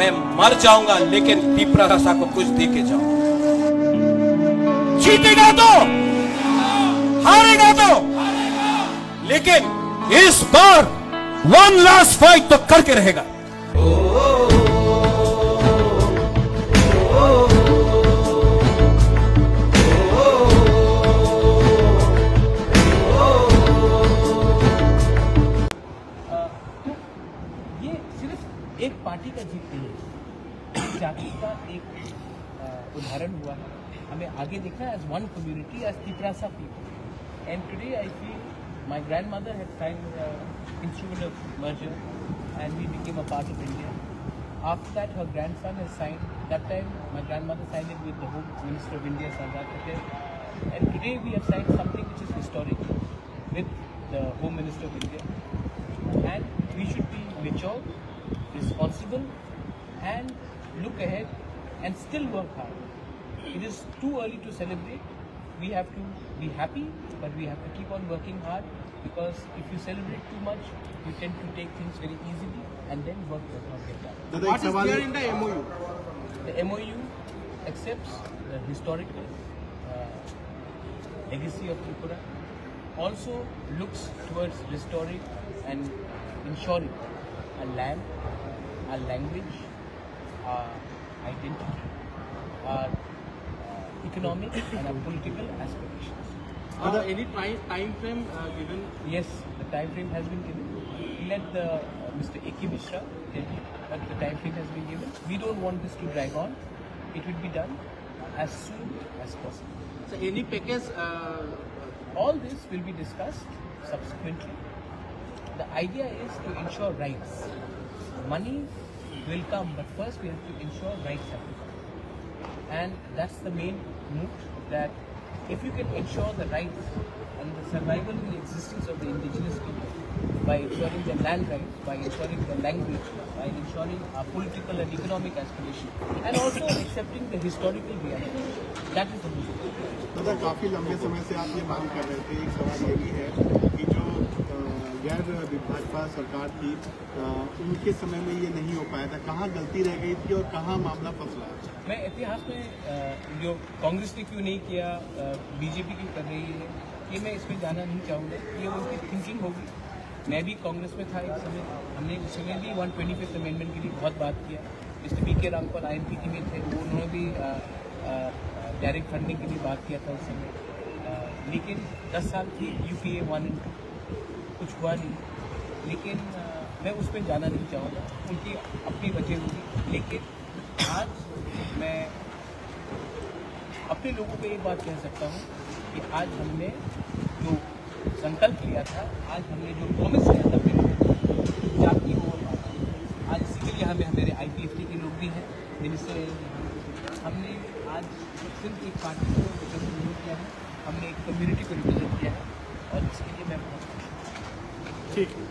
मैं मर जाऊंगा लेकिन पीपरासा को कुछ दे के जाऊंगा। जीतेगा तो, हारेगा तो, लेकिन इस बार वन लास्ट फाइट तो करके रहेगा। ये सिर्फ एक पार्टी का जीत नहीं है, जाति का एक उदाहरण हुआ है। हमें आगे देखना है as one community, as Tiprasa people. And today I feel my grandmother had signed instrument of merger and we became a part of India. After that her grandson has signed, that time my grandmother signed it with the Home Minister of India, Sardar Patel. And today we have signed something which is historic with the Home Minister of India. And we should be mature, responsible and look ahead and still work hard. It is too early to celebrate. We have to be happy, but we have to keep on working hard, because if you celebrate too much, you tend to take things very easily and then work does not get done. What is there in the MOU? The MOU accepts the historical legacy of Tripura, also looks towards restoring and ensuring our land, our language, our identity, our economic and our political aspirations. Any time frame given? Yes, the time frame has been given. Let the Mr. A.K. Mishra tell you that the time frame has been given. We don't want this to drag on. It will be done as soon as possible. So any package? All this will be discussed subsequently. The idea is to ensure rights. Money will come, but first we have to ensure rights have to come. And that's the main move, that if you can ensure the rights and the survival and existence of the indigenous people by ensuring their land rights, by ensuring their language, by ensuring our political and economic aspirations, and also accepting the historical reality, that is the move. मतलब काफी लंबे समय से आप ये मांग कर रहे थे। एक सवाल ये भी है कि जो गैर भाजपा सरकार थी उनके समय में ये नहीं हो पाया था, कहाँ गलती रह गई थी और कहाँ मामला फंसा? मैं इतिहास में जो कांग्रेस ने क्यों नहीं किया, बीजेपी क्यों कर रही है, ये मैं इसमें जाना नहीं चाहूँगा। ये उनकी थिंकिंग होगी। मैं भी कांग्रेस में था एक समय, हमने उस समय भी 125th अमेंडमेंट के लिए बहुत बात किया। Mister PK. रामपाल IMPT में थे, उन्होंने भी डायरेक्ट फंडिंग के लिए बात किया था उस समय। लेकिन 10 साल थी UPA 1 and 2, कुछ हुआ नहीं। लेकिन मैं उस पर जाना नहीं चाहूँगा, उनकी अपनी वजह होगी। लेकिन आज मैं अपने लोगों को एक बात कह सकता हूँ कि आज हमने जो संकल्प लिया था, आज हमने जो प्रॉमिस किया था अपने लोगों को, जाति को आज इसी के लिए हमें हमारे IPFT के लोग भी हैं, मिनिस्टर, हमने आज सिर्फ एक पार्टी को रिप्रेजेंट नहीं किया है, हमने एक कम्युनिटी को रिप्रेजेंट किया है, और इसके लिए मैं बहुत ठीक है।